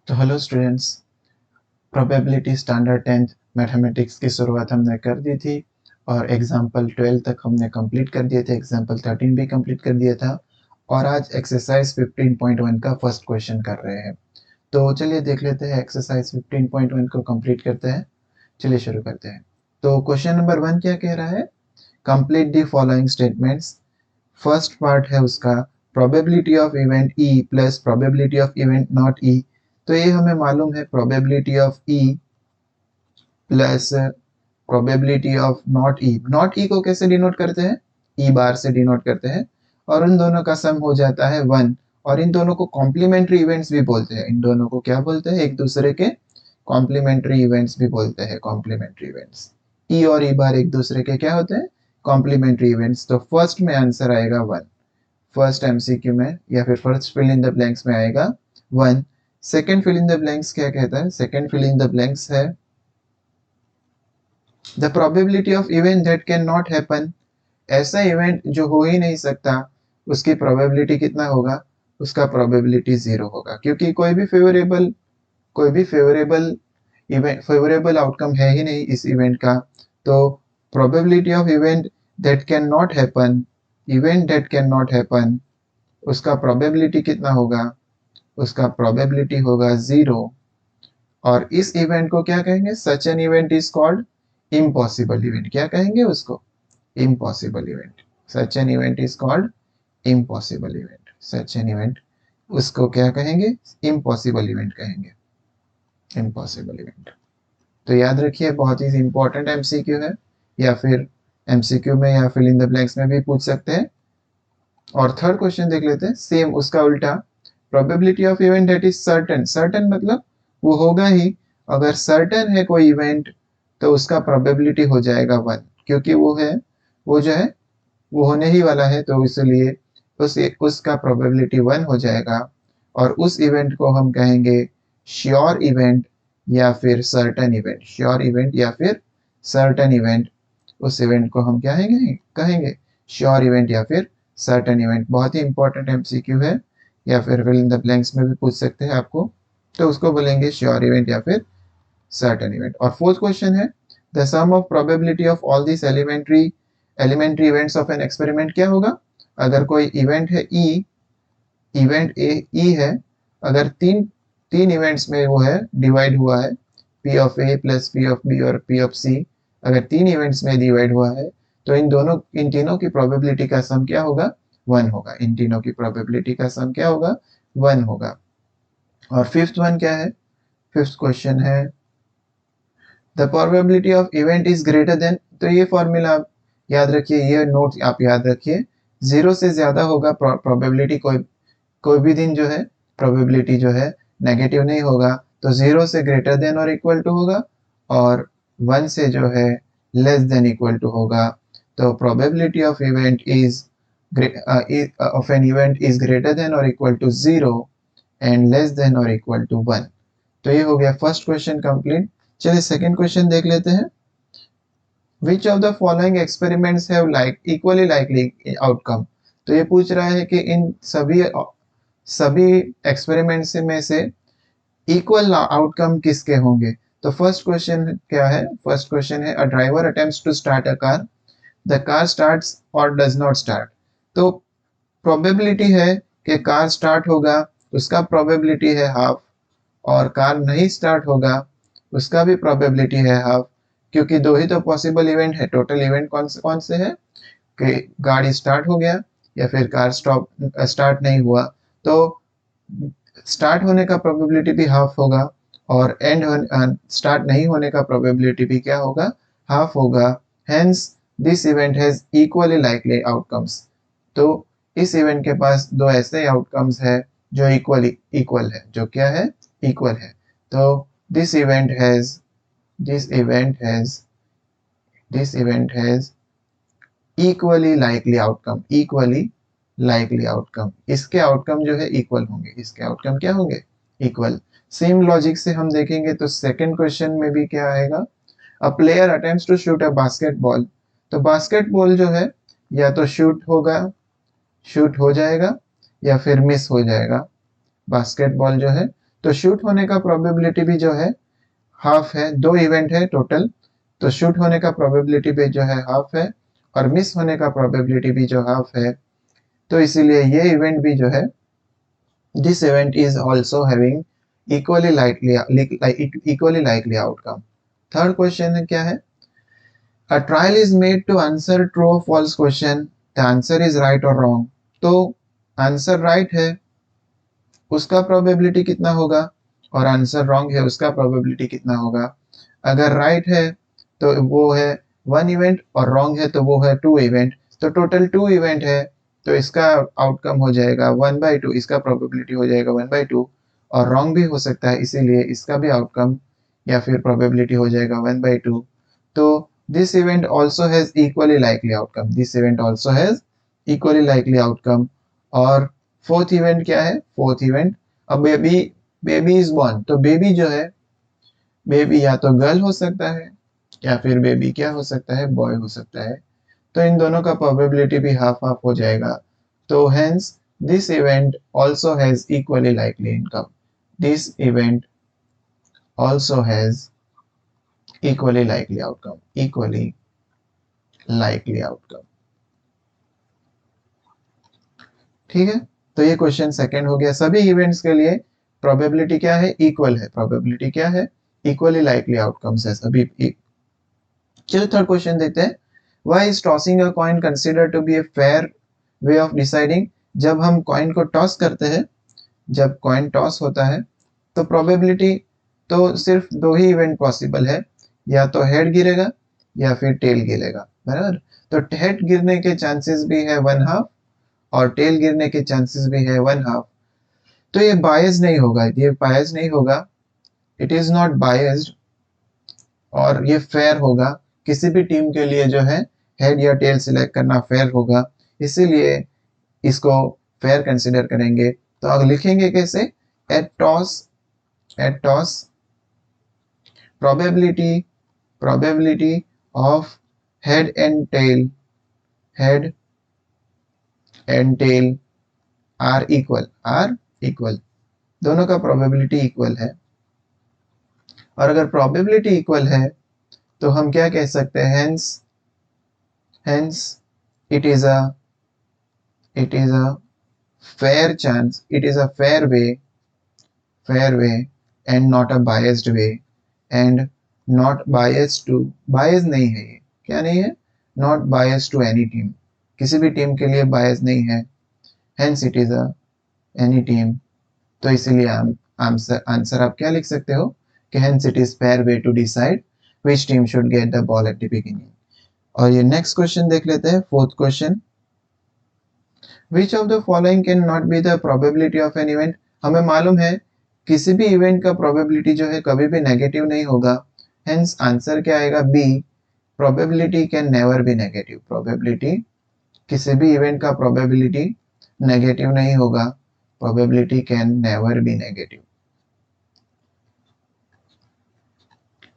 तो hello students, probability standard 10th mathematics की शुरुआत हमने कर दी थी और एग्जाम्पल 12 तक हमने कंप्लीट कर दिए थे। एग्जाम्पल 13 भी कंप्लीट कर दिया था और आज एक्सरसाइज 15.1 का फर्स्ट क्वेश्चन कर रहे हैं। तो चलिए देख लेते हैं, एक्सरसाइज 15.1 को कंप्लीट करते हैं। चलिए शुरू करते हैं। तो क्वेश्चन नंबर 1 क्या कह रहा है? Complete the following statements. First part है उसका probability of event E plus probability of event not E. तो ये हमें मालूम है probability of E plus probability of not E. Not E को कैसे डिनोट करते हैं? ई बार से डिनोट करते हैं और उन दोनों का सम हो जाता है 1। और इन दोनों को कॉम्प्लीमेंट्री इवेंट्स भी बोलते हैं। इन दोनों को क्या बोलते हैं? एक दूसरे के कॉम्प्लीमेंट्री इवेंट्स भी बोलते हैं। कॉम्प्लीमेंट्री इवेंट्स ई और ई बार एक दूसरे के क्या होते हैं? Complementary events. तो फर्स्ट में आंसर आएगा 1। फर्स्ट एमसीक्यू में या फिर first fill in the blanks में आएगा 1। Second fill in the blanks क्या कहता है? Second fill in the blanks है the probability of event that can not happen. ऐसा इवेंट जो हो ही नहीं सकता, उसकी प्रोबेबिलिटी कितना होगा? उसका प्रोबेबिलिटी 0 होगा, क्योंकि कोई भी फेवरेबल इवेंट, फेवरेबल आउटकम है ही नहीं इस इवेंट का। तो probability of event that can not happen, उसका प्रोबेबिलिटी कितना होगा? उसका प्रोबेबिलिटी होगा 0। और इस इवेंट को क्या कहेंगे? Such an event is called impossible event. क्या कहेंगे उसको? Impossible event. Such an event is called impossible event. Such an event, उसको क्या कहेंगे? इम्पॉसिबल इवेंट कहेंगे। Impossible event. तो याद रखिए, बहुत ही इंपॉर्टेंट एमसीक्यू है, या फिर एमसीक्यू में या फिल इन द ब्लैंक्स में भी पूछ सकते हैं। और थर्ड क्वेश्चन देख लेते हैं, सेम उसका उल्टा। Probability of event that is certain. Certain मतलब वो होगा ही। अगर सर्टेन है कोई इवेंट तो उसका प्रोबेबिलिटी हो जाएगा 1, क्योंकि वो जो है वो होने ही वाला है, तो इसलिए उसका प्रोबेबिलिटी 1 हो जाएगा। और उस इवेंट को हम कहेंगे श्योर इवेंट या फिर सर्टेन इवेंट। श्योर इवेंट या फिर सर्टेन इवेंट, उस इवेंट को हम क्या कहेंगे? श्योर इवेंट या फिर सर्टेन इवेंट। बहुत ही इंपॉर्टेंट एमसीक्यू है, या फिर फिल इन द ब्लैंक्स में भी पूछ सकते हैं आपको, तो उसको बोलेंगे श्योर इवेंट या फिर सर्टेन इवेंट। और फोर्थ क्वेश्चन है the sum of probability of all this elementary events of an experiment. क्या होगा? अगर कोई इवेंट है ई, इवेंट ए ई है, अगर तीन तीन इवेंट्स में वो है डिवाइड हुआ है, P of A plus P of B और पी ऑफ सी, अगर तीन इवेंट्स में डिवाइड हुआ है, तो इन तीनों की प्रोबेबिलिटी का सम क्या होगा? 1 होगा। इन तीनों की प्रोबेबिलिटी का सम क्या होगा? 1 होगा। और फिफ्थ वन क्या है? फिफ्थ क्वेश्चन है the probability of event is greater then. तो ये फॉर्मूला आप याद रखिए, ये नोट आप याद रखिए। 0 से ज्यादा होगा प्रोबेबिलिटी, कोई भी दिन जो है प्रोबेबिलिटी जो है नेगेटिव नहीं होगा। तो 0 से ग्रेटर देन और इक्वल टू होगा, और 1 से जो है लेस देन इक्वल टू होगा। तो probability of an event is greater than और equal to 0 and less than और इक्वल टू 1। तो ये हो गया फर्स्ट क्वेश्चन कंप्लीट। चलिए सेकंड क्वेश्चन देख लेते हैं। Which of the following experiments have equally likely outcome. तो ये पूछ रहा है कि इन सभी एक्सपेरिमेंट्स में से इक्वल आउटकम किसके होंगे। तो फर्स्ट क्वेश्चन क्या है? फर्स्ट क्वेश्चन है a driver attempts to start a car, the car starts और डज नॉट स्टार्ट। तो प्रोबेबिलिटी है कि कार स्टार्ट होगा, उसका प्रोबेबिलिटी है हाफ, और कार नहीं स्टार्ट होगा उसका भी प्रोबेबिलिटी है हाफ, क्योंकि दो ही तो पॉसिबल इवेंट है। टोटल इवेंट कौन से है कि गाड़ी स्टार्ट हो गया या फिर कार स्टार्ट नहीं हुआ। तो स्टार्ट होने का प्रोबेबिलिटी भी हाफ होगा, और स्टार्ट नहीं होने का प्रोबेबिलिटी भी क्या होगा? हाफ होगा। Hence this event has equally likely outcomes. तो इस इवेंट के पास दो ऐसे आउटकम्स है जो इक्वल है। जो क्या है? इक्वल है। तो this event has this event has this event has equally likely outcome. Equally likely outcome, इसके आउटकम जो है इक्वल होंगे। इसके आउटकम क्या होंगे? इक्वल। सेम लॉजिक से हम देखेंगे तो सेकंड क्वेश्चन में भी क्या आएगा? A player attempts to shoot a basketball. तो बास्केटबॉल जो है या तो शूट हो जाएगा या फिर मिस हो जाएगा। बास्केटबॉल जो है तो शूट होने का प्रोबेबिलिटी भी जो है हाफ है, 2 इवेंट है टोटल, तो शूट होने का प्रोबेबिलिटी भी जो है हाफ है और मिस होने का प्रोबेबिलिटी भी जो हाफ है। तो इसीलिए ये इवेंट भी जो है, this event is also having equally likely outcome. Third question क्या है? A trial is made to answer true or false question. The answer is right or wrong. तो आंसर राइट है उसका प्रोबेबिलिटी कितना होगा और आंसर रॉन्ग है उसका प्रोबेबिलिटी कितना होगा? अगर राइट है तो वो है 1 इवेंट और रॉन्ग है तो वो है 2 इवेंट, तो टोटल 2 इवेंट है, तो इसका आउटकम हो जाएगा 1/2, इसका प्रोबेबिलिटी हो जाएगा 1/2 और रॉन्ग भी हो सकता है, इसीलिए इसका भी आउटकम या फिर प्रोबेबिलिटी हो जाएगा 1/2। तो this event also has equally likely outcome, this event also has equally likely outcome. और फोर्थ इवेंट क्या है? फोर्थ इवेंट, अब बेबी इज बॉर्न, तो बेबी जो है, बेबी या तो गर्ल हो सकता है या फिर बेबी क्या हो सकता है? बॉय हो सकता है, तो इन दोनों का प्रोबेबिलिटी भी हाफ हाफ हो जाएगा। तो hence this event also has equally likely income, this event also has equally likely outcome, equally likely outcome. ठीक है, तो ये क्वेश्चन सेकंड हो गया। सभी इवेंट्स के लिए प्रोबेबिलिटी क्या है? इक्वल है, प्रोबेबिलिटी क्या है? इक्वली लाइकली आउटकम्स है सभी। चलो थर्ड क्वेश्चन देखते हैं। Why is tossing a coin considered to be a fair way of deciding? जब हम कॉइन को टॉस करते हैं, जब कॉइन टॉस होता है तो प्रोबेबिलिटी तो सिर्फ दो ही इवेंट पॉसिबल है, या तो हेड गिरेगा या फिर टेल गिरेगा, बराबर। तो हेड गिरने के चांसेस भी है 1/2 और टेल गिरने के चांसेस भी है 1/2। तो ये बायस नहीं होगा, ये बायस नहीं होगा, इट इज नॉट बायस्ड, और ये फेयर होगा। किसी भी टीम के लिए जो है हेड या टेल सिलेक्ट करना फेयर होगा, इसीलिए इसको फेयर कंसिडर करेंगे। तो अब लिखेंगे कैसे? At toss, at toss probability of head and tail, head and tail are equal, दोनों का प्रोबेबिलिटी इक्वल है। और अगर प्रोबेबिलिटी इक्वल है तो हम क्या कह सकते हैं? Hence it is a fair chance, it is a fair way and not a biased way, and not biased to, bias नहीं है ये, क्या नहीं है? not biased to any team, किसी भी टीम के लिए bias नहीं है, hence it is a any team। तो इसीलिए आंसर आप क्या लिख सकते हो कि hence it is fair way to decide which team should get the ball at the beginning। और ये नेक्स्ट क्वेश्चन देख लेते हैं, fourth question. Which of the following can not be the probability of an event? हमें मालूम है किसी भी इवेंट का प्रोबेबिलिटी जो है कभी भी नेगेटिव नहीं होगा, हेंस आंसर क्या आएगा? B, probability can never be negative, probability, किसी भी इवेंट का प्रोबेबिलिटी नेगेटिव नहीं होगा, probability can never be negative.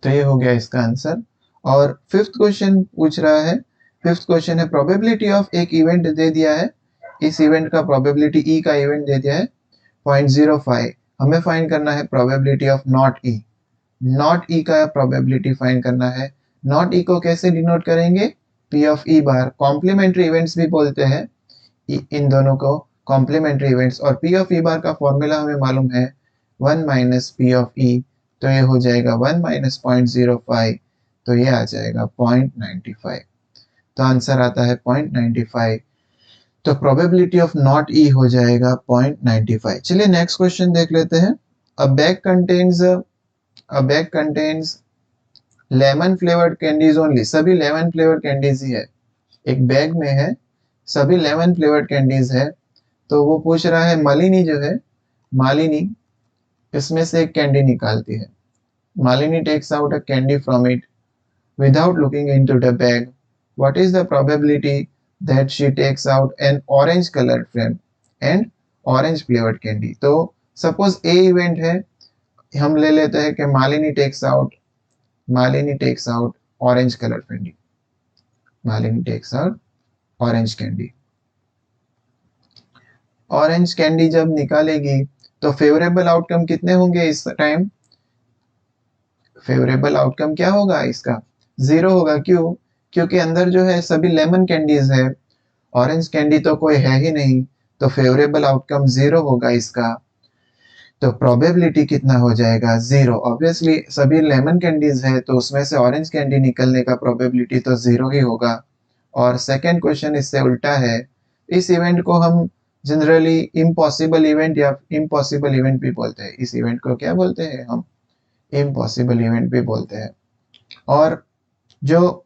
तो ये हो गया इसका आंसर। और फिफ्थ क्वेश्चन पूछ रहा है, फिफ्थ क्वेश्चन है प्रोबेबिलिटी ऑफ, एक इवेंट दे दिया है, इस इवेंट का प्रोबेबिलिटी ई का इवेंट दे दिया है 0.05, हमें फाइंड करना है probability of not E, not E का प्रोबेबिलिटी फाइंड करना है। नॉट ई को कैसे डिनोट करेंगे? P of E bar, complementary events भी बोलते हैं इन दोनों को, कॉम्प्लीमेंट्री इवेंट्स। और पी ऑफ ई बार का फॉर्मूला हमें मालूम है 1 माइनस पी ऑफ ई, तो ये हो जाएगा 1 माइनस 0.05, तो ये आ जाएगा 0.95, तो आंसर आता है 0.95। तो प्रोबेबिलिटी ऑफ नॉट ई हो जाएगा 0.95। चलिए नेक्स्ट क्वेश्चन देख लेते हैं। अ bag contains lemon flavoured candies only, सभी लेमन फ्लेवर्ड कैंडीज ही है, एक बैग में है, सभी लेमन फ्लेवर्ड कैंडीज है। तो वो पूछ रहा है मालिनी जो है, मालिनी इसमें से एक कैंडी निकालती है, Malini takes out a candy from it without looking into the bag. What is the probability that she takes out an orange colored frame and orange flavored candy? तो सपोज ए इवेंट है, हम ले लेते हैं कि Malini takes out orange colour candy, Malini takes out orange candy. Orange candy जब निकालेगी तो फेवरेबल आउटकम कितने होंगे इस टाइम? फेवरेबल आउटकम क्या होगा इसका? 0 होगा। क्यों? क्योंकि अंदर जो है सभी लेमन कैंडीज है, ऑरेंज कैंडी तो कोई है ही नहीं, तो फेवरेबल आउटकम 0 होगा इसका। तो प्रोबेबिलिटी कितना हो जाएगा? 0। ऑब्वियसली सभी लेमन कैंडीज है तो उसमें से ऑरेंज कैंडी निकलने का प्रोबेबिलिटी तो 0 ही होगा। और सेकंड क्वेश्चन इससे उल्टा है। इस इवेंट को हम जनरली इम्पॉसिबल इवेंट या इम्पॉसिबल इवेंट भी बोलते हैं। इस इवेंट को क्या बोलते हैं हम? इम्पॉसिबल इवेंट भी बोलते हैं। और जो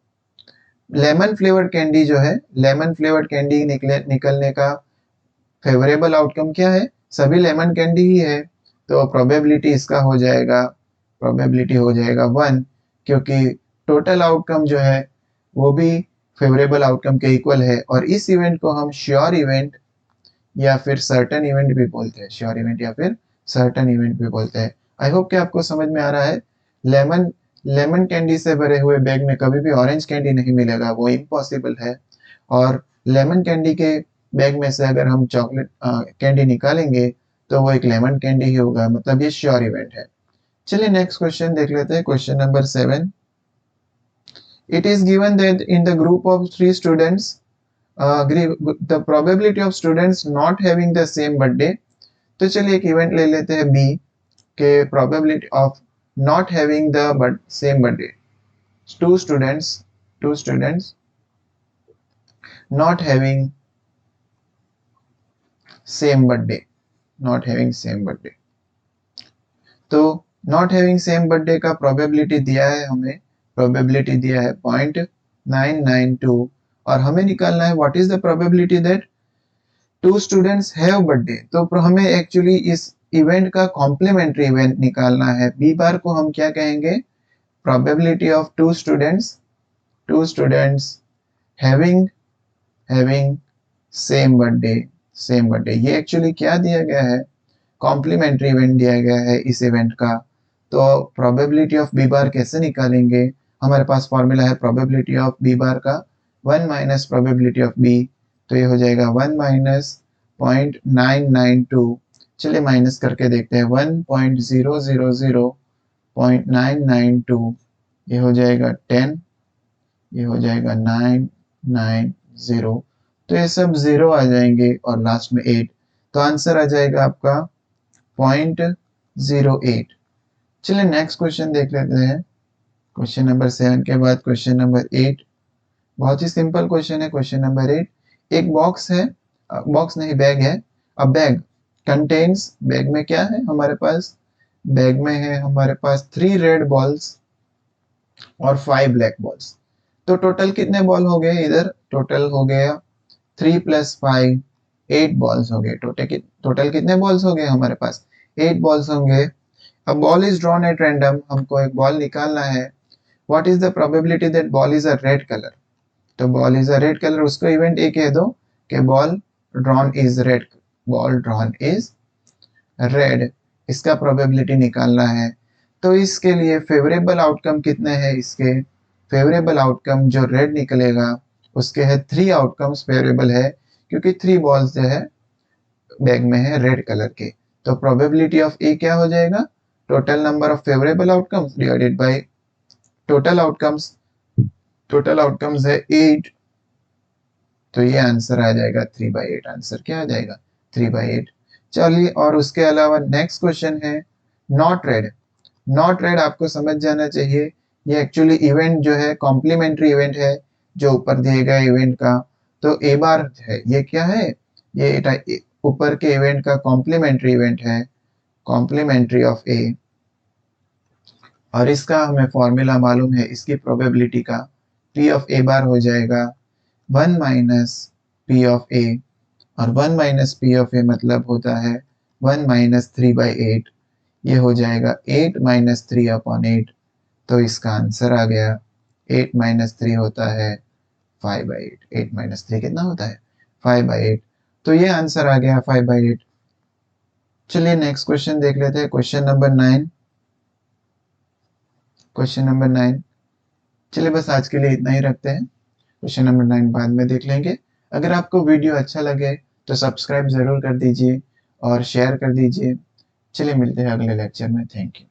लेमन फ्लेवर्ड कैंडी जो है, लेमन फ्लेवर्ड कैंडी निकलने का फेवरेबल आउटकम क्या है? सभी लेमन कैंडी ही है, तो प्रोबेबिलिटी इसका हो जाएगा, प्रोबेबिलिटी हो जाएगा 1, क्योंकि टोटल आउटकम जो है वो भी फेवरेबल आउटकम के इक्वल है। और इस इवेंट को हम श्योर इवेंट या फिर सर्टेन इवेंट भी बोलते हैं, श्योर इवेंट या फिर सर्टेन इवेंट भी बोलते हैं। आई होप कि आपको समझ में आ रहा है। लेमन लेमन कैंडी से भरे हुए बैग में कभी भी ऑरेंज कैंडी नहीं मिलेगा, वो इम्पॉसिबल है। और लेमन कैंडी के बैग में से अगर हम चॉकलेट कैंडी निकालेंगे तो वो एक लेमन कैंडी ही होगा, मतलब ये श्योर इवेंट है। चलिए नेक्स्ट क्वेश्चन देख लेते हैं, question number 7। It is given that in the group of 3 students the probability of students not having the same birthday। तो चलिए एक इवेंट ले लेते हैं बी के probability of not having the same birthday। two students not having same birthday, not having same birthday। तो not having same birthday का probability दिया है हमें, probability दिया है 0.992 और हमें निकालना है what is the probability that two students have birthday. तो हमें एक्चुअली इस इवेंट का कॉम्प्लीमेंट्री इवेंट निकालना है। बी बार को हम क्या कहेंगे? Probability of two students having same birthday. ये एक्चुअली क्या दिया गया है? कॉम्प्लीमेंट्री इवेंट दिया गया है इस इवेंट का। तो प्रोबेबिलिटी ऑफ बी बार कैसे निकालेंगे? हमारे पास फॉर्मूला है प्रोबेबिलिटी ऑफ बी बार का 1 माइनस प्रोबेबिलिटी ऑफ बी, तो ये हो जाएगा 1 माइनस 0.992। चलिए माइनस करके देखते हैं, 1.000.992, ये हो जाएगा 10, ये हो जाएगा 990। तो ये सब 0 आ जाएंगे और लास्ट में 8, तो आंसर आ जाएगा आपका 0.08। चलिए नेक्स्ट क्वेश्चन देख लेते हैं। क्वेश्चन नंबर 7 के बाद क्वेश्चन नंबर 8, बहुत ही सिंपल क्वेश्चन है। क्वेश्चन नंबर 8, एक बॉक्स है, बॉक्स नहीं बैग है। अ बैग कंटेन्स, बैग में क्या है हमारे पास? बैग में है हमारे पास 3 रेड बॉल्स और 5 ब्लैक बॉल्स। तो टोटल कितने बॉल हो गए इधर? टोटल हो गया 3 + 5, 8 बॉल्स हो गए। टोटल कितने बॉल्स हो गए हमारे पास? 8 बॉल्स होंगे। अब ball is drawn at random, हमको एक बॉल निकालना है। What is the probability that ball is a red colour? तो ball is a red colour, उसको इवेंट ए कह दो कि ball drawn is red, ball drawn is red. इसका प्रोबेबिलिटी निकालना है। तो इसके लिए फेवरेबल आउटकम कितने हैं? इसके फेवरेबल आउटकम जो रेड निकलेगा उसके है 3 आउटकम्स फेवरेबल है, क्योंकि 3 बॉल्स जो है बैग में है रेड कलर के। तो प्रोबेबिलिटी ऑफ ए क्या हो जाएगा? Total number of favourable outcomes divided by total outcomes. Total outcomes है 8, तो ये आंसर आ जाएगा 3/8। आंसर क्या आ जाएगा? 3/8। चलिए, और उसके अलावा नेक्स्ट क्वेश्चन है नॉट रेड। नॉट रेड आपको समझ जाना चाहिए, ये एक्चुअली इवेंट जो है कॉम्प्लीमेंट्री इवेंट है जो ऊपर दिए गए इवेंट का। तो ए बार है, ये क्या है? ये ऊपर के इवेंट का कॉम्प्लीमेंट्री इवेंट है, कॉम्प्लीमेंट्री ऑफ ए। और इसका हमें फॉर्मूला मालूम है, इसकी प्रोबेबिलिटी का पी ऑफ ए बार हो जाएगा 1 माइनस पी ऑफ ए, और 1 माइनस पी ऑफ ए मतलब होता है 1 माइनस 3/8। ये हो जाएगा 8 माइनस 3/8। तो इसका आंसर आ गया 8 माइनस 3 होता है 5/8। 8 माइनस 3 कितना होता है? 5/8। तो ये आंसर आ गया 5/8। चलिए नेक्स्ट क्वेश्चन देख लेते हैं, क्वेश्चन नंबर 9। क्वेश्चन नंबर 9, चलिए बस आज के लिए इतना ही रखते हैं, क्वेश्चन नंबर 9 बाद में देख लेंगे। अगर आपको वीडियो अच्छा लगे तो सब्सक्राइब ज़रूर कर दीजिए और शेयर कर दीजिए। चलिए मिलते हैं अगले लेक्चर में। Thank you.